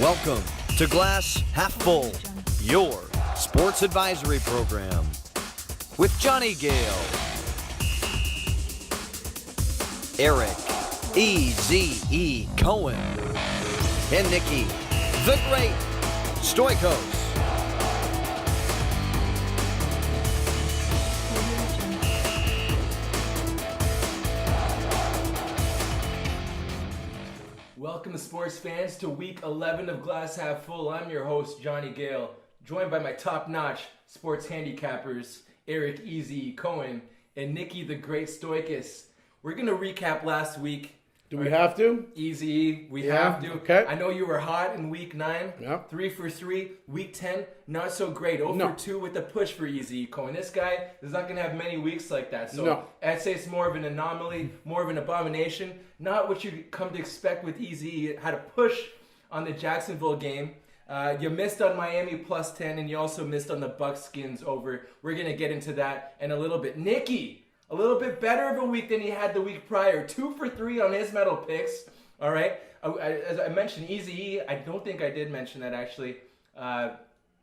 Welcome to Glass Half Full, your sports advisory program with Johnny Gale, Eric E.Z.E. Cohen, and Nikki, the Great Stoikos. Welcome, sports fans, to week 11 of Glass Half Full. I'm your host, Johnny Gale, joined by my top-notch sports handicappers, Eric E.Z. Cohen and Nikki, the Great Stoikos. We're going to recap last week. Do we have to? Easy, we have to. Okay. I know you were hot in week 9. Yep. 3 for 3. Week 10, not so great. 0 for 2 with the push for Easy Cohen. This guy is not going to have many weeks like that. So I'd say it's more of an anomaly, more of an abomination. Not what you come to expect with Easy. Had a push on the Jacksonville game. You missed on Miami plus 10, and you also missed on the Buckskins over. We're going to get into that in a little bit. Nikki, a little bit better of a week than he had the week prior. 2 for 3 on his medal picks. All right. As I mentioned, Easy, I don't think I did mention that actually.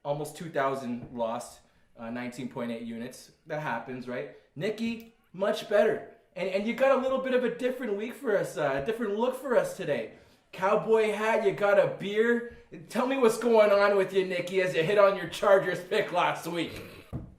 Almost 2,000 lost, 19.8 units. That happens, right? Nikki, much better. And you got a little bit of a different week for us, a different look for us today. Cowboy hat, you got a beer. Tell me what's going on with you, Nikki, as you hit on your Chargers pick last week.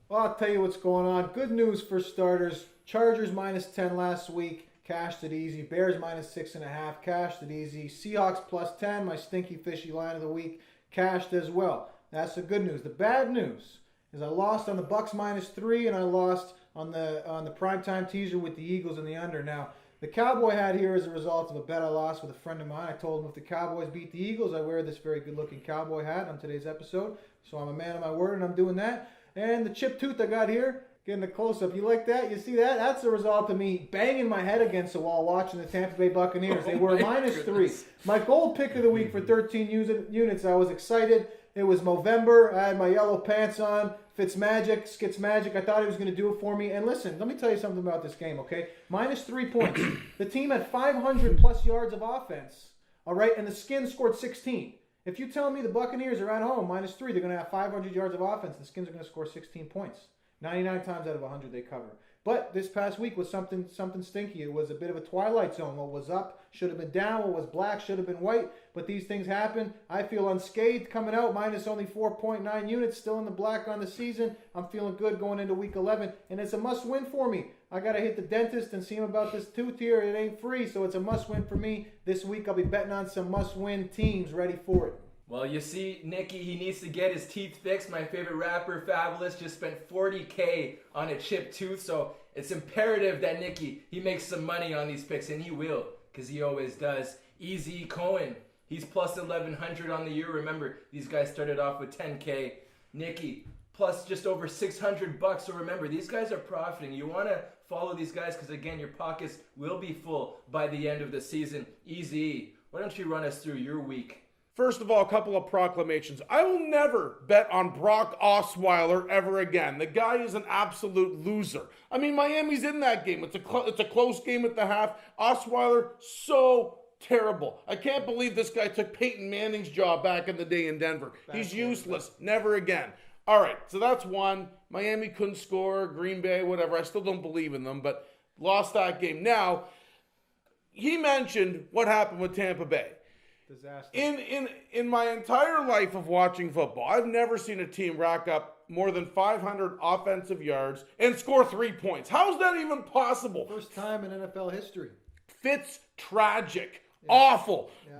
Well, I'll tell you what's going on. Good news for starters. Chargers minus 10 last week. Cashed it easy. Bears minus 6.5. Cashed it easy. Seahawks plus 10. My stinky fishy line of the week. Cashed as well. That's the good news. The bad news is I lost on the Bucks minus 3 and I lost on the primetime teaser with the Eagles and the under. Now, the Cowboy hat here is a result of a bet I lost with a friend of mine. I told him if the Cowboys beat the Eagles, I wear this very good-looking Cowboy hat on today's episode. So I'm a man of my word and I'm doing that. And the chipped tooth I got here, getting a close-up. You like that? You see that? That's a result of me banging my head against the wall watching the Tampa Bay Buccaneers. They were minus 3. My gold pick of the week for 13 units. I was excited. It was Movember. I had my yellow pants on. Skits magic. I thought he was going to do it for me. And listen, let me tell you something about this game, okay? Minus 3 points. The team had 500-plus yards of offense, all right? And the Skins scored 16. If you tell me the Buccaneers are at home, minus 3, they're going to have 500 yards of offense. The Skins are going to score 16 points. 99 times out of 100 they cover. But this past week was something stinky. It was a bit of a twilight zone. What was up should have been down. What was black should have been white. But these things happen. I feel unscathed coming out, minus only 4.9 units, still in the black on the season. I'm feeling good going into week 11, and it's a must-win for me. I got to hit the dentist and see him about this tooth here. It ain't free, so it's a must-win for me. This week I'll be betting on some must-win teams ready for it. Well, you see, Nikki, he needs to get his teeth fixed. My favorite rapper, Fabulous, just spent $40K on a chipped tooth. So it's imperative that Nikki, he makes some money on these picks, and he will, because he always does. Easy Cohen, he's plus 1,100 on the year. Remember, these guys started off with 10K. Nikki, plus just over $600. So remember, these guys are profiting. You want to follow these guys because, again, your pockets will be full by the end of the season. Easy, why don't you run us through your week? First of all, a couple of proclamations. I will never bet on Brock Osweiler ever again. The guy is an absolute loser. I mean, Miami's in that game. It's a close game at the half. Osweiler, so terrible. I can't believe this guy took Peyton Manning's job back in the day in Denver. He's useless. Never again. All right, so that's one. Miami couldn't score. Green Bay, whatever. I still don't believe in them, but lost that game. Now, he mentioned what happened with Tampa Bay. Disaster. In my entire life of watching football, I've never seen a team rack up more than 500 offensive yards and score 3 points. How is that even possible? First time in NFL history. Fitz tragic. Yeah. Awful. Yeah.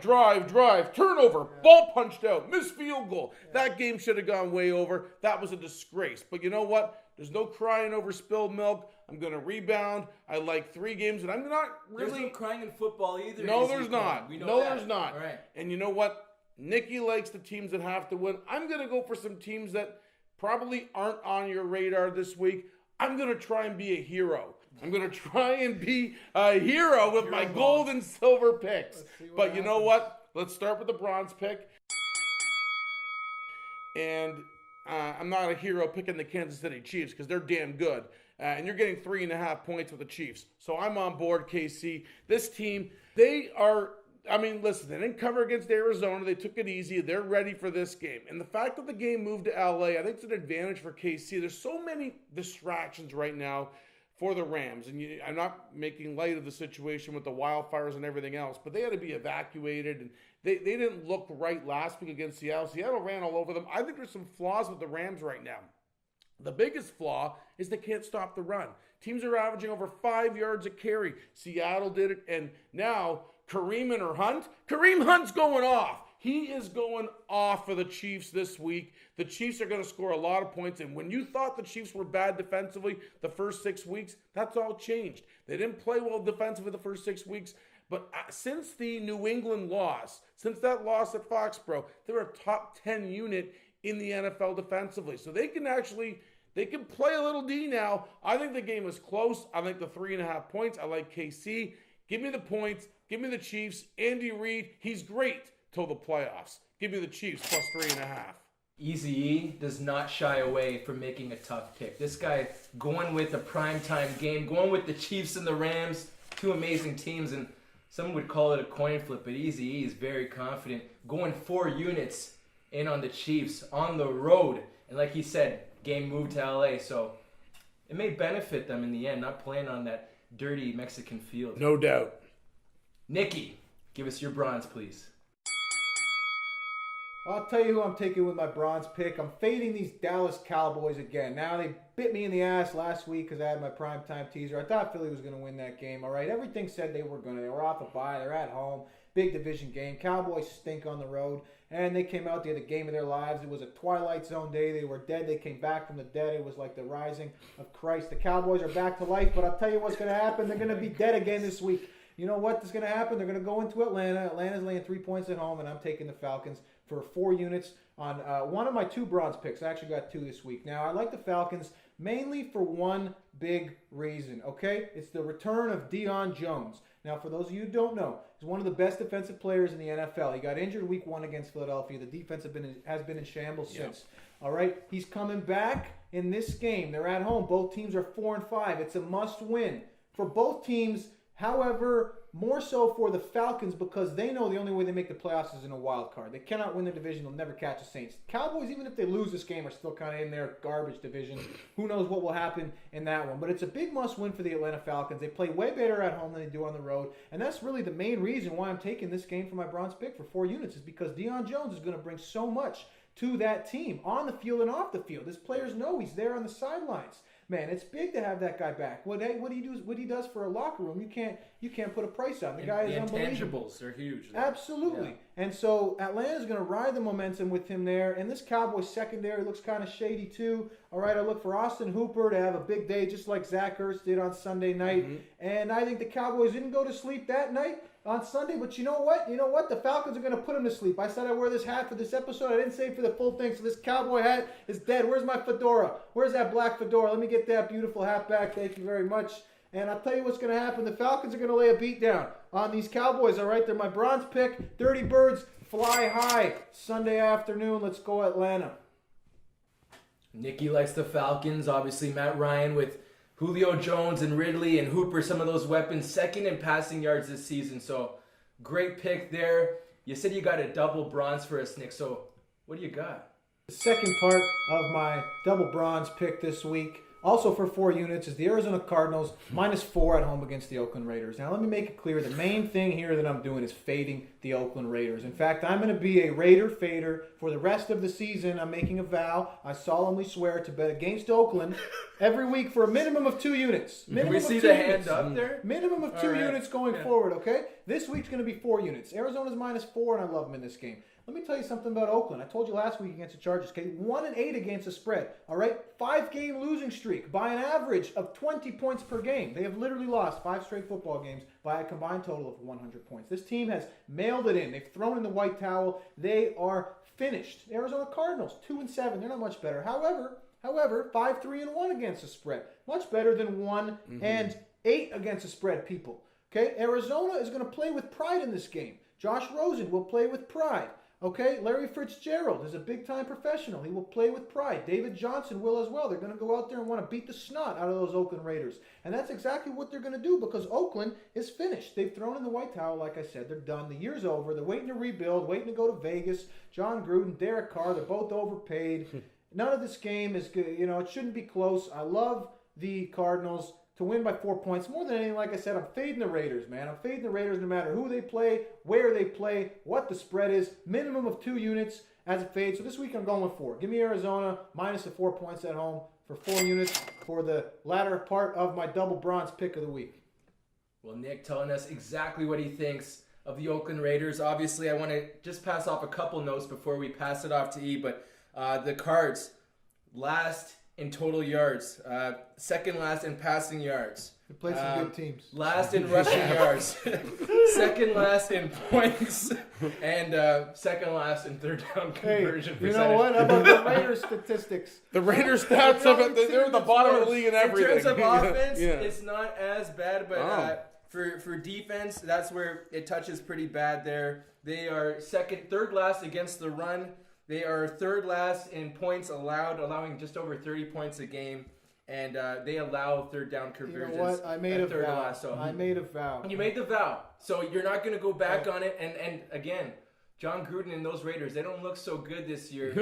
Drive, turnover, ball punched out, missed field goal. Yeah. That game should have gone way over. That was a disgrace. But you know what? There's no crying over spilled milk. I'm going to rebound. I like 3 games, and I'm not really... There's no crying in football either. No, there's not. There's not. All right. And you know what? Nikki likes the teams that have to win. I'm going to go for some teams that probably aren't on your radar this week. I'm going to try and be a hero. I'm going to try and be a hero with my gold and silver picks. But you know what? Let's start with the bronze pick. And I'm not a hero picking the Kansas City Chiefs because they're damn good. And you're getting 3.5 points with the Chiefs. So I'm on board, KC. This team, they are I mean, listen, they didn't cover against Arizona. They took it easy. They're ready for this game. And the fact that the game moved to LA, I think it's an advantage for KC. There's so many distractions right now for the Rams. And I'm not making light of the situation with the wildfires and everything else, but they had to be evacuated. And they didn't look right last week against Seattle. Seattle ran all over them. I think there's some flaws with the Rams right now. The biggest flaw is they can't stop the run. Teams are averaging over 5 yards a carry. Seattle did it, and now Kareem Hunt's going off. He is going off for the Chiefs this week. The Chiefs are going to score a lot of points, and when you thought the Chiefs were bad defensively the first 6 weeks, that's all changed. They didn't play well defensively the first 6 weeks, but since the New England loss, since that loss at Foxborough, they're a top 10 unit in the NFL defensively. So they can play a little D now. I think the game is close. I think the 3.5 points. I like KC. Give me the points. Give me the Chiefs. Andy Reid, he's great till the playoffs. Give me the Chiefs plus 3.5. Eazy-E does not shy away from making a tough pick. This guy going with a primetime game, going with the Chiefs and the Rams, two amazing teams, and some would call it a coin flip, but Eazy-E is very confident, going 4 units in on the Chiefs on the road. And like he said, game moved to LA, so it may benefit them in the end, not playing on that dirty Mexican field. No doubt. Nikki, give us your bronze, please. I'll tell you who I'm taking with my bronze pick. I'm fading these Dallas Cowboys again. Now, they bit me in the ass last week because I had my primetime teaser. I thought Philly was going to win that game. All right, everything said they were going to. They were off a bye. They're at home. Big division game. Cowboys stink on the road. And they came out, they had the game of their lives. It was a Twilight Zone day. They were dead. They came back from the dead. It was like the rising of Christ. The Cowboys are back to life, but I'll tell you what's going to happen. They're going to be dead again this week. You know what is going to happen? They're going to go into Atlanta. Atlanta's laying 3 points at home, and I'm taking the Falcons for 4 units on one of my 2 bronze picks. I actually got 2 this week. Now, I like the Falcons mainly for one big reason, okay? It's the return of Deion Jones. Now, for those of you who don't know, he's one of the best defensive players in the NFL. He got injured week 1 against Philadelphia. The defense has been in shambles since. All right? He's coming back in this game. They're at home. Both teams are 4-5. It's a must-win for both teams. However, more so for the Falcons because they know the only way they make the playoffs is in a wild card. They cannot win the division. They'll never catch the Saints. Cowboys, even if they lose this game, are still kind of in their garbage division. Who knows what will happen in that one. But it's a big must-win for the Atlanta Falcons. They play way better at home than they do on the road. And that's really the main reason why I'm taking this game for my bronze pick for 4 units is because Deion Jones is going to bring so much to that team on the field and off the field. His players know he's there on the sidelines. Man, it's big to have that guy back. What he does for a locker room, you can't put a price on. The guy is unbelievable. Intangibles are huge. Absolutely. Yeah. And so Atlanta's going to ride the momentum with him there. And this Cowboys secondary looks kind of shady too. All right, I look for Austin Hooper to have a big day just like Zach Ertz did on Sunday night. Mm-hmm. And I think the Cowboys didn't go to sleep that night on Sunday, but you know what? The Falcons are going to put him to sleep. I said I wear this hat for this episode. I didn't say for the full thing, so this cowboy hat is dead. Where's my fedora? Where's that black fedora? Let me get that beautiful hat back. Thank you very much. And I'll tell you what's going to happen. The Falcons are going to lay a beat down on these Cowboys, all right? They're my bronze pick. Dirty Birds fly high. Sunday afternoon. Let's go Atlanta. Nikki likes the Falcons. Obviously, Matt Ryan with Julio Jones and Ridley and Hooper, some of those weapons, second in passing yards this season. So, great pick there. You said you got a double bronze for us, Nick. So, what do you got? The second part of my double bronze pick this week, also for 4 units, is the Arizona Cardinals, -4 at home against the Oakland Raiders. Now, let me make it clear, the main thing here that I'm doing is fading the Oakland Raiders. In fact, I'm going to be a Raider fader for the rest of the season. I'm making a vow. I solemnly swear to bet against Oakland every week for a minimum of 2 units. Can we see the hand up there? Minimum of 2 units going forward, okay? This week's going to be 4 units. Arizona's -4, and I love them in this game. Let me tell you something about Oakland. I told you last week against the Chargers, okay? 1-8 against the spread, all right? 5-game losing streak by an average of 20 points per game. They have literally lost 5 straight football games by a combined total of 100 points. This team has mailed it in. They've thrown in the white towel. They are finished. Arizona Cardinals, 2-7. They're not much better. However, 5-3-1 against the spread. Much better than 1-8 against the spread, people. Okay? Arizona is going to play with pride in this game. Josh Rosen will play with pride. Okay, Larry Fitzgerald is a big-time professional. He will play with pride. David Johnson will as well. They're going to go out there and want to beat the snot out of those Oakland Raiders. And that's exactly what they're going to do because Oakland is finished. They've thrown in the white towel, like I said. They're done. The year's over. They're waiting to rebuild, waiting to go to Vegas. John Gruden, Derek Carr, they're both overpaid. None of this game is good. It shouldn't be close. I love the Cardinals to win by 4 points. More than anything, like I said, I'm fading the Raiders, man. I'm fading the Raiders no matter who they play, where they play, what the spread is. Minimum of 2 units as a fade. So this week I'm going with 4. Give me Arizona minus the 4 points at home for 4 units for the latter part of my double bronze pick of the week. Well, Nick telling us exactly what he thinks of the Oakland Raiders. Obviously, I want to just pass off a couple notes before we pass it off to E, but the Cards, last in total yards, second last in passing yards. We played some good teams. Last in rushing yards, second last in points, and second last in third down conversion percentage. You know what? How about the Raiders statistics? The Raiders stats, they're at the bottom of the league in everything. In terms of offense, it's not as bad, but for defense, that's where it touches pretty bad there. They are third last against the run. They are third last in points allowed, allowing just over 30 points a game. And they allow third down conversions. You know what? I made a vow. Last, so. I made a vow. You made the vow. So you're not going to go back on it. And again, John Gruden and those Raiders, they don't look so good this year.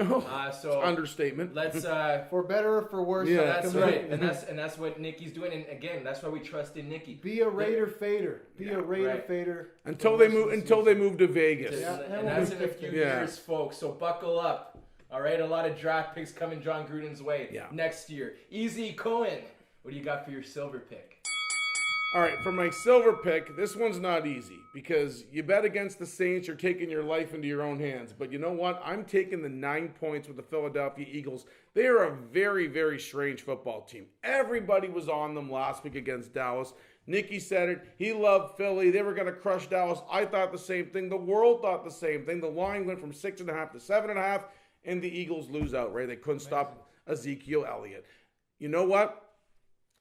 So understatement. Let's for better or for worse. Yeah, that's right. And that's what Nicky's doing. And again, that's why we trust in Nicky. Be a Raider fader. Be a Raider fader until they move to Vegas. And that's in a few years, folks. So buckle up. All right, a lot of draft picks coming John Gruden's way next year. Easy Cohen, what do you got for your silver pick? All right, for my silver pick, this one's not easy because you bet against the Saints, you're taking your life into your own hands. But you know what? I'm taking the 9 points with the Philadelphia Eagles. They are a very, very strange football team. Everybody was on them last week against Dallas. Nicky said it. He loved Philly. They were going to crush Dallas. I thought the same thing. The world thought the same thing. The line went from 6.5 to 7.5. And the Eagles lose outright. They couldn't stop Ezekiel Elliott. You know what?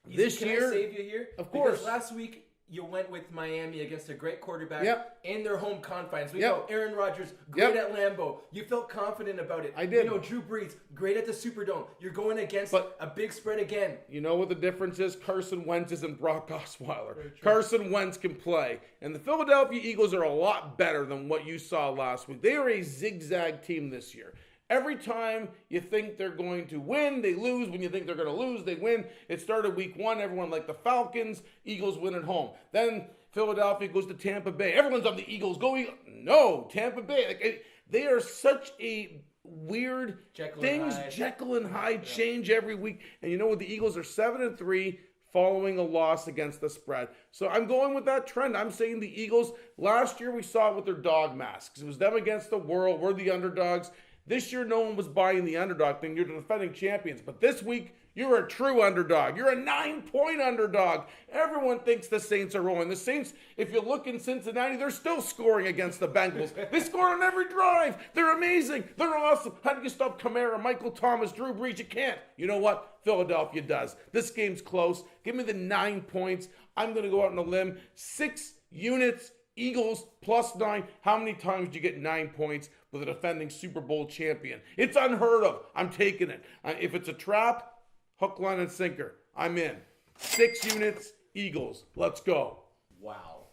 This year, can I save you here? Of course. Because last week you went with Miami against a great quarterback in their home confines. We know Aaron Rodgers, great at Lambeau. You felt confident about it. I did. You know, Drew Brees, great at the Superdome. You're going against a big spread again. You know what the difference is? Carson Wentz isn't Brock Osweiler. Carson Wentz can play. And the Philadelphia Eagles are a lot better than what you saw last week. They are a zigzag team this year. Every time you think they're going to win, they lose. When you think they're going to lose, they win. It started week 1. Everyone liked the Falcons. Eagles win at home. Then Philadelphia goes to Tampa Bay. Everyone's on the Eagles. Go Eagles. No, Tampa Bay. They are such a weird things. Jekyll and Hyde change every week. And you know what? The Eagles are 7-3 following a loss against the spread. So I'm going with that trend. I'm saying the Eagles, last year we saw it with their dog masks. It was them against the world. We're the underdogs. This year, no one was buying the underdog thing. You're the defending champions. But this week, you're a true underdog. You're a 9-point underdog. Everyone thinks the Saints are rolling. The Saints, if you look in Cincinnati, they're still scoring against the Bengals. They score on every drive. They're amazing. They're awesome. How do you stop Kamara, Michael Thomas, Drew Brees? You can't. You know what? Philadelphia does. This game's close. Give me the 9 points. I'm going to go out on a limb. 6 units. Eagles plus 9. How many times do you get 9 points with a defending Super Bowl champion? It's unheard of. I'm taking it. If it's a trap, hook, line, and sinker. I'm in. 6 units, Eagles. Let's go. Wow.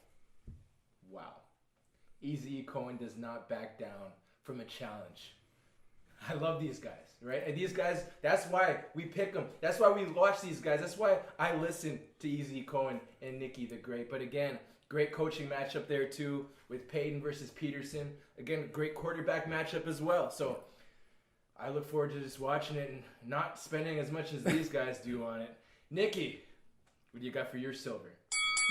Easy Cohen does not back down from a challenge. I love these guys, right? And these guys, that's why we pick them. That's why we watch these guys. That's why I listen to Easy Cohen and Nicky the Great. But again, great coaching matchup there too with Payton versus Peterson. Again, great quarterback matchup as well. So I look forward to just watching it and not spending as much as these guys do on it. Nicky, what do you got for your silver?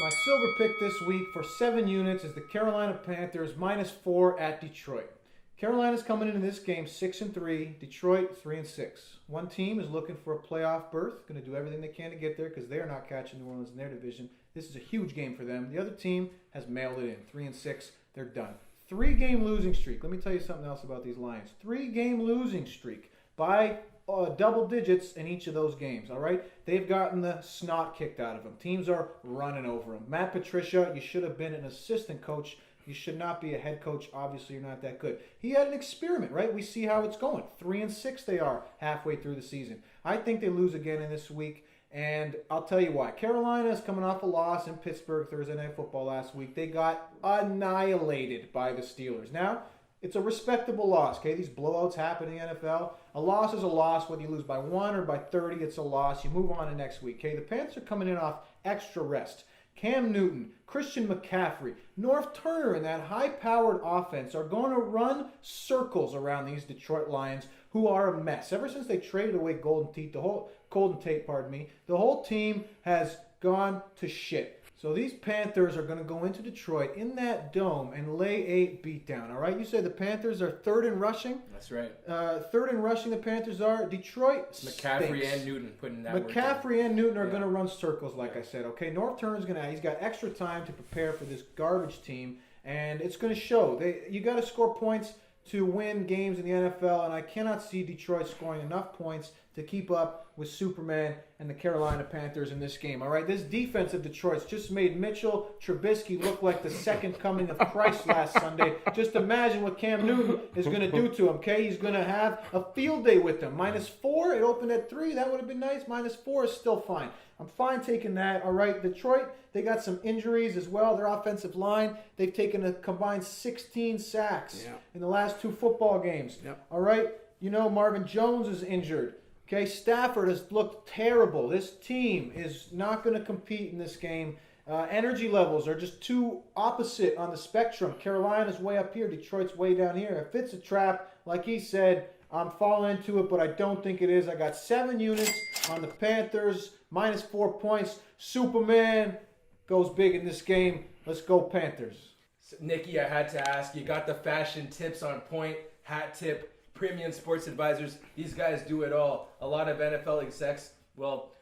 My silver pick this week for 7 units is the Carolina Panthers -4 at Detroit. Carolina's coming into this game 6-3, Detroit 3-6. One team is looking for a playoff berth, going to do everything they can to get there because they are not catching New Orleans in their division. This is a huge game for them. The other team has mailed it in, 3-6. They're done. 3-game losing streak. Let me tell you something else about these Lions. 3-game losing streak by double digits in each of those games, all right? They've gotten the snot kicked out of them. Teams are running over them. Matt Patricia, you should have been an assistant coach You should not be a head coach. Obviously, you're not that good. He had an experiment, right? We see how it's going. 3-6 they are halfway through the season. I think they lose again in this week, and I'll tell you why. Carolina is coming off a loss in Pittsburgh Thursday Night Football last week. They got annihilated by the Steelers. Now, it's a respectable loss, okay? These blowouts happen in the NFL. A loss is a loss. Whether you lose by 1 or by 30, it's a loss. You move on to next week, okay? The Panthers are coming in off extra rest. Cam Newton, Christian McCaffrey, North Turner, and that high-powered offense are going to run circles around these Detroit Lions, who are a mess. Ever since they traded away Golden Tate, the whole team has gone to shit. So these Panthers are going to go into Detroit in that dome and lay a beatdown, all right? You say the Panthers are third in rushing? That's right. Third in rushing the Panthers are. Detroit McCaffrey stinks. and Newton putting that McCaffrey and Newton are going to run circles, like I said, okay? North Turner's he's got extra time to prepare for this garbage team, and it's going to show. You got to score points to win games in the NFL, and I cannot see Detroit scoring enough points to keep up with Superman and the Carolina Panthers in this game. All right, this defense of Detroit's just made Mitchell Trubisky look like the second coming of Christ last Sunday. Just imagine what Cam Newton is going to do to him, okay? He's going to have a field day with them. -4, it opened at 3. That would have been nice. -4 is still fine. I'm fine taking that. All right, Detroit, they got some injuries as well. Their offensive line, they've taken a combined 16 sacks in the last 2 football games. All right, Marvin Jones is injured. Okay, Stafford has looked terrible. This team is not going to compete in this game. Energy levels are just too opposite on the spectrum. Carolina's way up here. Detroit's way down here. If it's a trap, like he said, I'm falling into it, but I don't think it is. I got 7 units on the Panthers, -4 points. Superman goes big in this game. Let's go Panthers. Nikki, I had to ask, you got the fashion tips on point, hat tip, premium sports advisors. These guys do it all. A lot of NFL execs,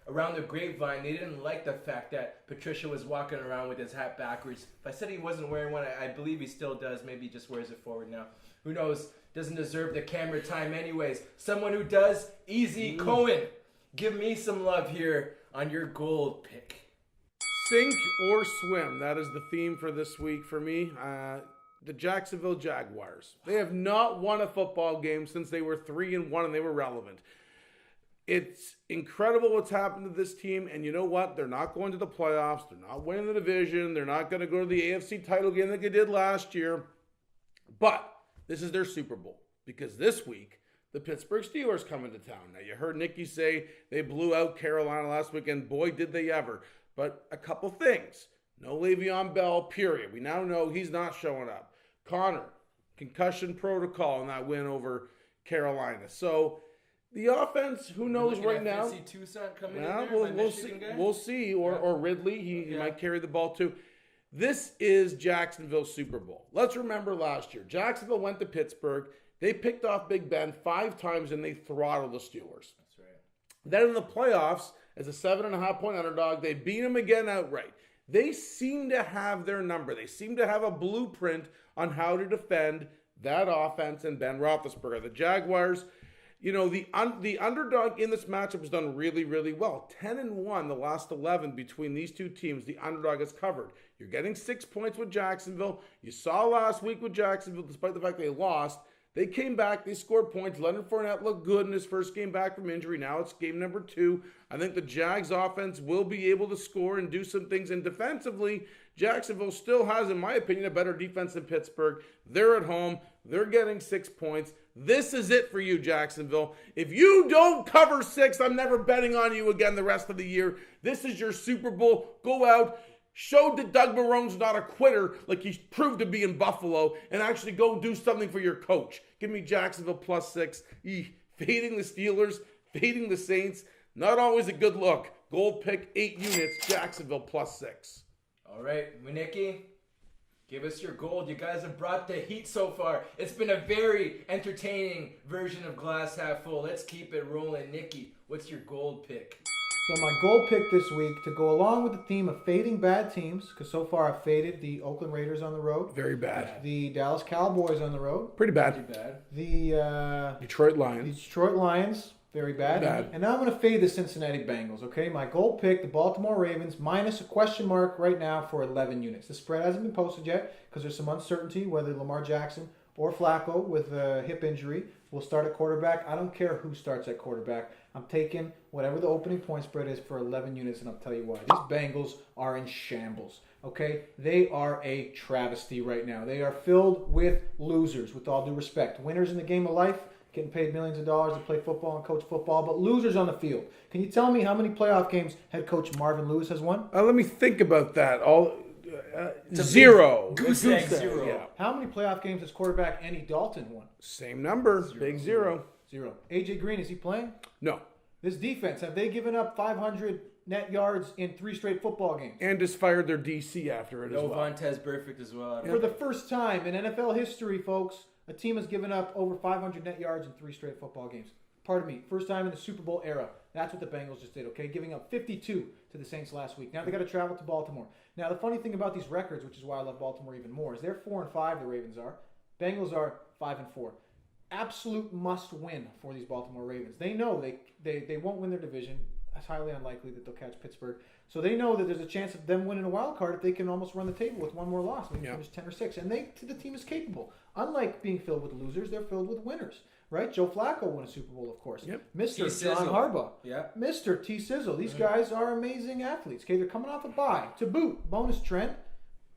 around the grapevine, they didn't like the fact that Patricia was walking around with his hat backwards. If I said he wasn't wearing one, I believe he still does. Maybe he just wears it forward now. Who knows? Doesn't deserve the camera time anyways. Someone who does, Easy Cohen. Give me some love here on your gold pick. Sink or swim. That is the theme for this week for me. The Jacksonville Jaguars. They have not won a football game since they were 3-1 and they were relevant. It's incredible what's happened to this team, and you know what? They're not going to the playoffs. They're not winning the division. They're not going to go to the AFC title game like they did last year. But this is their Super Bowl, because this week, the Pittsburgh Steelers come into town. Now, you heard Nikki say they blew out Carolina last weekend. Boy, did they ever. But a couple things. No Le'Veon Bell, period. We now know he's not showing up. Connor, concussion protocol in that win over Carolina. So the offense, who knows right now? Tucson coming in there, we'll see. We'll see. Or Ridley, he might carry the ball too. This is Jacksonville's Super Bowl. Let's remember last year. Jacksonville went to Pittsburgh. They picked off Big Ben 5 times and they throttled the Steelers. That's right. Then in the playoffs, as a 7.5-point underdog, they beat them again outright. They seem to have their number. They seem to have a blueprint on how to defend that offense and Ben Roethlisberger. The Jaguars, the underdog in this matchup has done really, really well. 10-1 the last 11 between these two teams. The underdog has covered. You're getting 6 points with Jacksonville. You saw last week with Jacksonville, despite the fact they lost, they came back, they scored points. Leonard Fournette looked good in his first game back from injury. Now it's game number 2. I think the Jags offense will be able to score and do some things. And defensively, Jacksonville still has, in my opinion, a better defense than Pittsburgh. They're at home. They're getting 6 points. This is it for you, Jacksonville. If you don't cover 6, I'm never betting on you again the rest of the year. This is your Super Bowl. Go out. Show that Doug Marrone's not a quitter like he's proved to be in Buffalo, and actually go do something for your coach. Give me Jacksonville +6. Fading the Steelers, fading the Saints. Not always a good look. Gold pick, 8 units, Jacksonville +6. All right, Winnicki, give us your gold. You guys have brought the heat so far. It's been a very entertaining version of Glass Half Full. Let's keep it rolling. Nikki, what's your gold pick? So my gold pick this week, to go along with the theme of fading bad teams, because so far I've faded the Oakland Raiders on the road. Very bad. The Dallas Cowboys on the road. Pretty bad. Pretty bad. The Detroit Lions. The Detroit Lions Very bad. And now I'm going to fade the Cincinnati Bengals, okay? My goal pick, the Baltimore Ravens, minus a question mark right now for 11 units. The spread hasn't been posted yet because there's some uncertainty whether Lamar Jackson or Flacco with a hip injury will start at quarterback. I don't care who starts at quarterback. I'm taking whatever the opening point spread is for 11 units, and I'll tell you why. These Bengals are in shambles, okay? They are a travesty right now. They are filled with losers, with all due respect. Winners in the game of life, getting paid millions of dollars to play football and coach football, but losers on the field. Can you tell me how many playoff games head coach Marvin Lewis has won? Let me think about that. Zero. Goose egg zero. Yeah. How many playoff games has quarterback Andy Dalton won? Same number. Big zero. Zero. A.J. Green, is he playing? No. This defense, have they given up 500 net yards in 3 straight football games? And just fired their DC after it as well. Vontez perfect as well. For the first time in NFL history, folks, a team has given up over 500 net yards in 3 straight football games. Pardon me, first time in the Super Bowl era. That's what the Bengals just did, okay? Giving up 52 to the Saints last week. Now they got to travel to Baltimore. Now the funny thing about these records, which is why I love Baltimore even more, is they're 4-5, the Ravens are. Bengals are 5-4. Absolute must win for these Baltimore Ravens. They know they won't win their division. It's highly unlikely that they'll catch Pittsburgh. So they know that there's a chance of them winning a wild card if they can almost run the table with one more loss, maybe finish 10 or 6. And the team is capable. Unlike being filled with losers, they're filled with winners. Right? Joe Flacco won a Super Bowl, of course. Yep. Mr. John Harbaugh. Yep. Mr. T. Sizzle. These guys are amazing athletes. Okay, they're coming off a bye. To boot, bonus trend.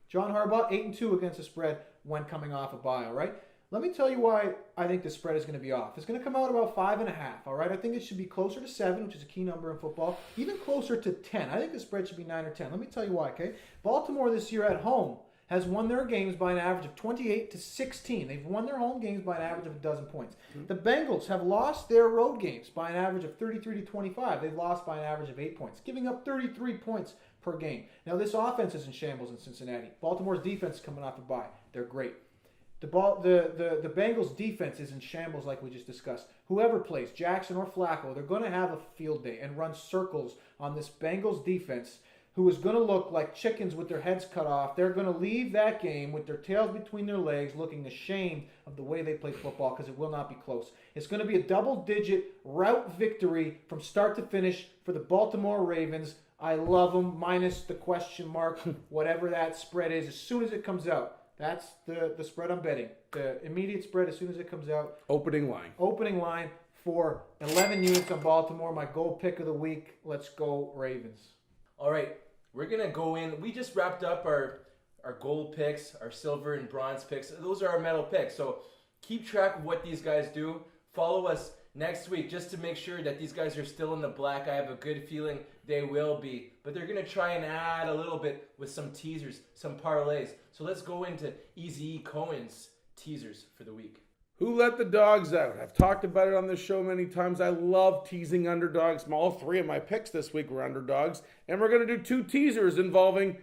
John Harbaugh, 8-2 against the spread when coming off a bye, all right? Let me tell you why I think the spread is going to be off. It's going to come out about 5.5, all right? I think it should be closer to 7, which is a key number in football, even closer to 10. I think the spread should be 9 or 10. Let me tell you why, okay? Baltimore this year at home has won their games by an average of 28-16. They've won their home games by an average of 12 points. The Bengals have lost their road games by an average of 33-25. They've lost by an average of 8 points, giving up 33 points per game. Now, this offense is in shambles in Cincinnati. Baltimore's defense is coming off a bye. They're great. The Bengals' defense is in shambles like we just discussed. Whoever plays, Jackson or Flacco, they're going to have a field day and run circles on this Bengals defense, who is going to look like chickens with their heads cut off. They're going to leave that game with their tails between their legs, looking ashamed of the way they play football, because it will not be close. It's going to be a double-digit rout victory from start to finish for the Baltimore Ravens. I love them, minus the question mark, whatever that spread is, as soon as it comes out. That's the spread I'm betting. The immediate spread as soon as it comes out. Opening line. Opening line for 11 units on Baltimore. My goal pick of the week. Let's go Ravens. All right. We're going to go in. We just wrapped up our gold picks, our silver and bronze picks. Those are our medal picks. So keep track of what these guys do. Follow us next week just to make sure that these guys are still in the black. I have a good feeling they will be. But they're going to try and add a little bit with some teasers, some parlays. So let's go into Easy E. Cohen's teasers for the week. Who let the dogs out? I've talked about it on this show many times. I love teasing underdogs. All 3 of my picks this week were underdogs. And we're going to do 2 teasers involving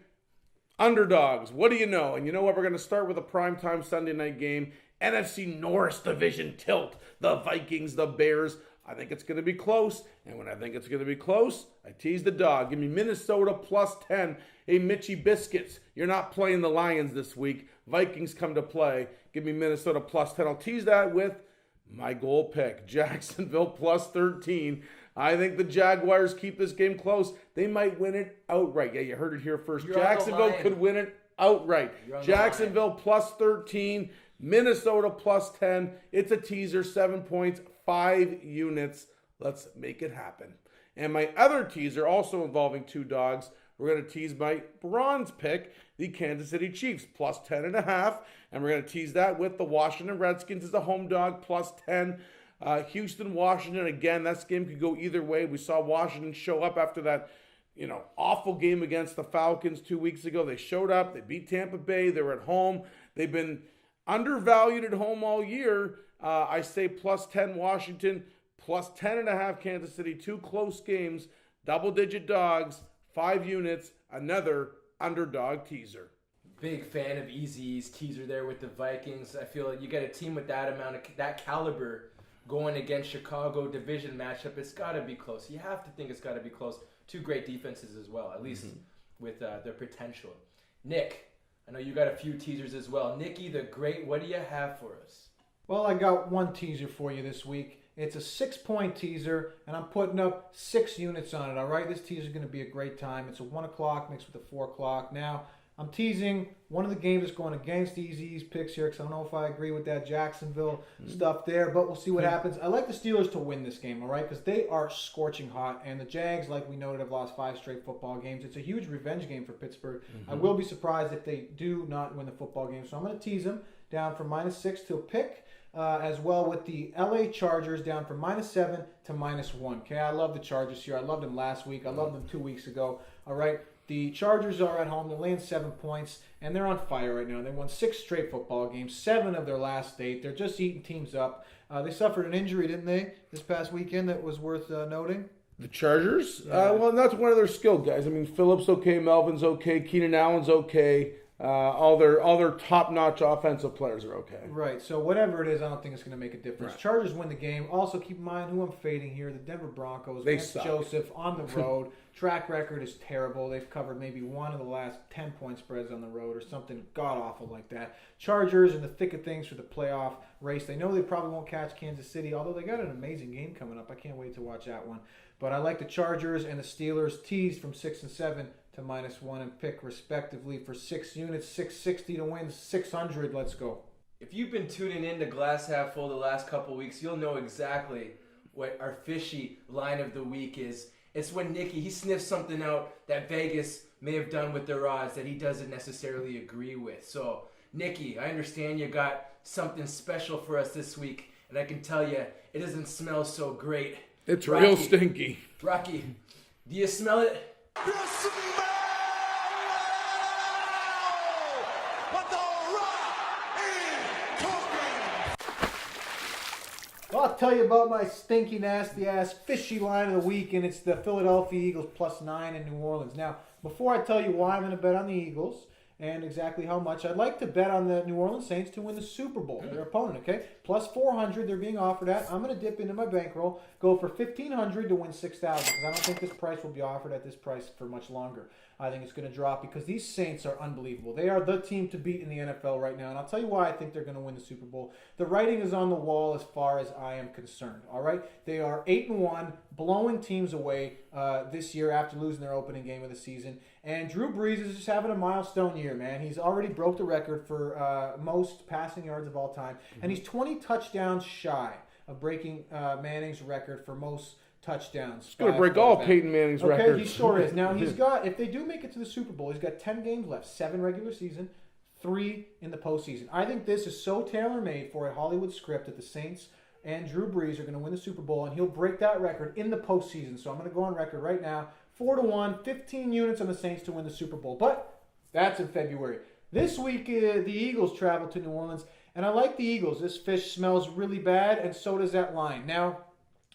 underdogs. What do you know? And you know what? We're going to start with a primetime Sunday night game. NFC North Division tilt. The Vikings, the Bears. I think it's going to be close. And when I think it's going to be close, I tease the dog. Give me Minnesota plus 10. Hey, Mitchy Biscuits, you're not playing the Lions this week. Vikings come to play. Give me Minnesota plus 10. I'll tease that with my goal pick. Jacksonville plus 13. I think the Jaguars keep this game close. They might win it outright. Yeah, you heard it here first. Jacksonville could win it outright. Jacksonville plus 13. Minnesota plus 10. It's a teaser. 7 points, 5 units. Let's make it happen. And my other teaser, also involving 2 dogs, we're going to tease my bronze pick, the Kansas City Chiefs, plus 10.5. And we're going to tease that with the Washington Redskins as a home dog, plus 10. Houston, Washington, again, that game could go either way. We saw Washington show up after that, awful game against the Falcons 2 weeks ago. They showed up. They beat Tampa Bay. They were at home. They've been undervalued at home all year. I say plus 10 Washington, plus 10.5 Kansas City. 2 close games, double-digit dogs, 5 units, another underdog teaser. Big fan of Easy's teaser there with the Vikings. I feel like you get a team with that amount of that caliber going against Chicago division matchup. It's got to be close. You have to think it's got to be close. 2 great defenses as well, at least with their potential. Nick, I know you got a few teasers as well. Nicky the Great, what do you have for us? Well, I got one teaser for you this week, It's a 6-point teaser, and I'm putting up 6 units on it, all right? This teaser is going to be a great time. It's a 1 o'clock mixed with a 4 o'clock. Now, I'm teasing one of the games that's going against Easy's picks here because I don't know if I agree with that Jacksonville stuff there, but we'll see what happens. I like the Steelers to win this game, all right, because they are scorching hot, and the Jags, like we noted, have lost 5 straight football games. It's a huge revenge game for Pittsburgh. I will be surprised if they do not win the football game, so I'm going to tease them down from -6 to a pick. As well with the LA Chargers down from -7 to -1. Okay, I love the Chargers here. I loved them last week. I loved them 2 weeks ago. All right, the Chargers are at home. They're laying 7 points, and they're on fire right now. They won 6 straight football games, 7 of their last 8. They're just eating teams up. They suffered an injury, didn't they, this past weekend that was worth noting? The Chargers? Yeah. Well, that's one of their skilled guys. I mean, Phillips okay, Melvin's okay, Keenan Allen's okay. All their top-notch offensive players are okay. Right, so whatever it is, I don't think it's going to make a difference. Right. Chargers win the game. Also, keep in mind who I'm fading here, the Denver Broncos. They Vance suck. Joseph on the road. Track record is terrible. They've covered maybe one of the last 10-point spreads on the road or something god-awful like that. Chargers in the thick of things for the playoff race. They know they probably won't catch Kansas City, although they got an amazing game coming up. I can't wait to watch that one. But I like the Chargers and the Steelers teased from 6 and 7 to -1 and pick respectively for 6 units, 660 to win, 600. Let's go. If you've been tuning in to Glass Half Full the last couple weeks, you'll know exactly what our fishy line of the week is. It's when Nicky, he sniffs something out that Vegas may have done with their odds that he doesn't necessarily agree with. So, Nicky, I understand you got something special for us this week, and I can tell you, it doesn't smell so great. It's real stinky. Rocky, do you smell it? Well, I'll tell you about my stinky, nasty-ass, fishy line of the week, and it's the Philadelphia Eagles +9 in New Orleans. Now, before I tell you why I'm going to bet on the Eagles and exactly how much, I'd like to bet on the New Orleans Saints to win the Super Bowl, their opponent, okay? +400 they're being offered at. I'm going to dip into my bankroll, go for $1,500 to win $6,000 because I don't think this price will be offered at this price for much longer. I think it's going to drop because these Saints are unbelievable. They are the team to beat in the NFL right now, and I'll tell you why I think they're going to win the Super Bowl. The writing is on the wall as far as I am concerned, all right? They are 8-1, blowing teams away this year after losing their opening game of the season, and Drew Brees is just having a milestone year, man. He's already broke the record for most passing yards of all time, and he's 20 touchdowns shy of breaking Manning's record for most touchdowns. He's going to break all Peyton Manning's records. Okay, he sure is. Now, he's got, if they do make it to the Super Bowl, he's got 10 games left, 7 regular season, 3 in the postseason. I think this is so tailor-made for a Hollywood script that the Saints and Drew Brees are going to win the Super Bowl, and he'll break that record in the postseason. So I'm going to go on record right now, 4-1, 15 units on the Saints to win the Super Bowl. But that's in February. This week, the Eagles travel to New Orleans, and I like the Eagles. This fish smells really bad, and so does that line. Now,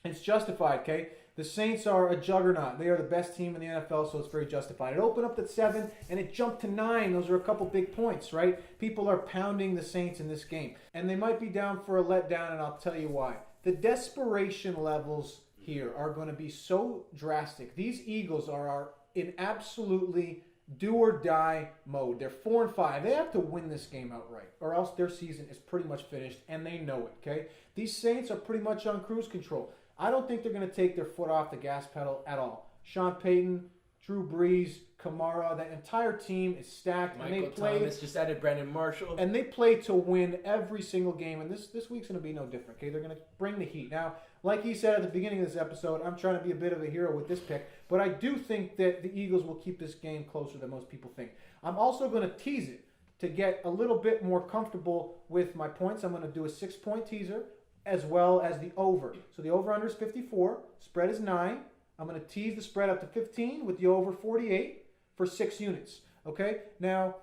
it's justified, okay? The Saints are a juggernaut. They are the best team in the NFL, so it's very justified. It opened up at 7, and it jumped to 9. Those are a couple big points, right? People are pounding the Saints in this game. And they might be down for a letdown, and I'll tell you why. The desperation levels here are going to be so drastic. These Eagles are in absolutely do-or-die mode. They're 4-5. They have to win this game outright, or else their season is pretty much finished, and they know it, okay? These Saints are pretty much on cruise control. I don't think they're going to take their foot off the gas pedal at all. Sean Payton, Drew Brees, Kamara, that entire team is stacked. Michael and they play, Thomas just added Brandon Marshall. and they play to win every single game, and this week's going to be no different, okay? They're going to bring the heat. Now, like he said at the beginning of this episode, I'm trying to be a bit of a hero with this pick, but I do think that the Eagles will keep this game closer than most people think. I'm also going to tease it to get a little bit more comfortable with my points. I'm going to do a 6-point teaser as well as the over. So the over-under is 54, spread is 9. I'm going to tease the spread up to 15 with the over 48 for 6 units. Okay? Now,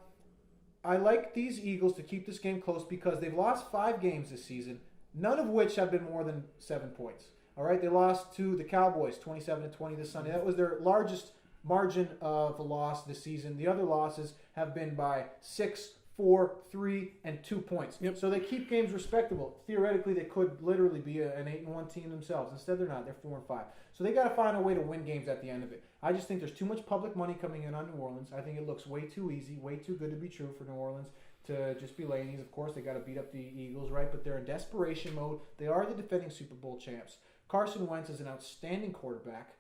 I like these Eagles to keep this game close because they've lost 5 games this season, none of which have been more than 7 points. All right? They lost to the Cowboys 27-20 this Sunday. That was their largest margin of a loss this season. The other losses have been by 6, 4, 3, and 2 points. Yep. So they keep games respectable. Theoretically, they could literally be an 8-1 team themselves. Instead, they're not. They're 4-5. So they got to find a way to win games at the end of it. I just think there's too much public money coming in on New Orleans. I think it looks way too easy, way too good to be true for New Orleans. to just be ladies. Of course, they got to beat up the Eagles, right? But they're in desperation mode. They are the defending Super Bowl champs. Carson Wentz is an outstanding quarterback.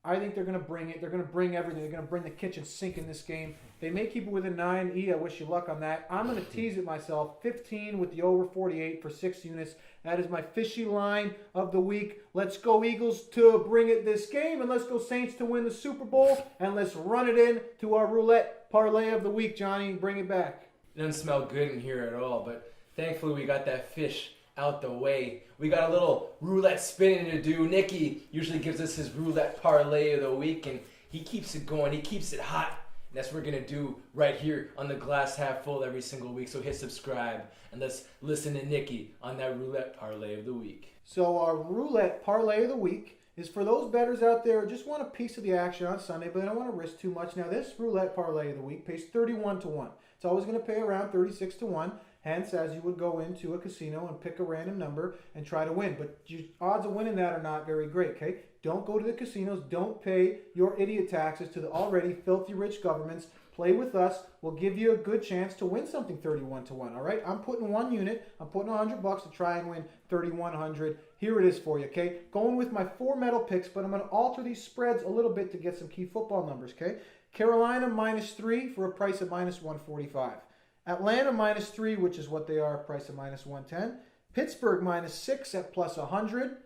I think they're going to bring it. They're going to bring everything. They're going to bring the kitchen sink in this game. They may keep it within 9. I wish you luck on that. I'm going to tease it myself. 15 with the over 48 for 6 units. That is my fishy line of the week. Let's go Eagles to bring it this game, and let's go Saints to win the Super Bowl, and let's run it in to our roulette parlay of the week, Johnny. Bring it back. It doesn't smell good in here at all, but thankfully we got that fish out the way. We got a little roulette spinning to do. Nicky usually gives us his roulette parlay of the week, and he keeps it going. He keeps it hot. And that's what we're going to do right here on the Glass Half Full every single week. So hit subscribe, and let's listen to Nicky on that roulette parlay of the week. So our roulette parlay of the week is for those bettors out there who just want a piece of the action on Sunday, but they don't want to risk too much. Now, this roulette parlay of the week pays 31 to 1. It's always going to pay around 36 to 1. Hence, as you would go into a casino and pick a random number and try to win. But your odds of winning that are not very great, okay? Don't go to the casinos. Don't pay your idiot taxes to the already filthy rich governments. Play with us. We'll give you a good chance to win something 31 to 1, all right? I'm putting 1 unit. I'm putting $100 to try and win 3,100. Here it is for you, okay? Going with my 4 medal picks, but I'm going to alter these spreads a little bit to get some key football numbers, okay? Carolina -3 for a price of -145. Atlanta -3, which is what they are, price of -110. Pittsburgh -6 at +100.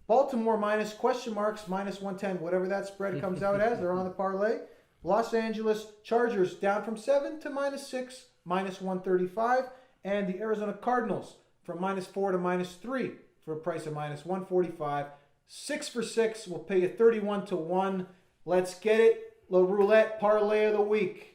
Baltimore -?marks -110, whatever that spread comes out as. They're on the parlay. Los Angeles Chargers down from 7 to -6, -135. And the Arizona Cardinals from -4 to -3 for a price of -145. 6 for 6 will pay you 31 to 1. Let's get it. The roulette parlay of the week.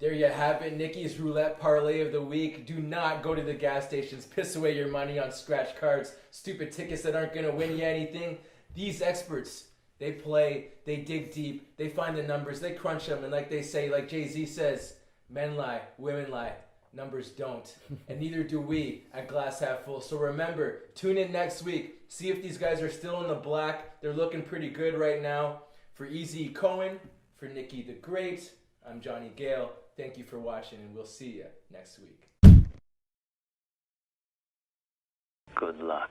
There you have it, Nicky's roulette parlay of the week. Do not go to the gas stations, piss away your money on scratch cards, stupid tickets that aren't going to win you anything. These experts, they play, they dig deep, they find the numbers, they crunch them, and like they say, like Jay-Z says, men lie, women lie, numbers don't. And neither do we at Glass Half Full. So remember, tune in next week. See if these guys are still in the black. They're looking pretty good right now. For Easy Cohen, for Nicky the Great, I'm Johnny Gale. Thank you for watching, and we'll see you next week. Good luck.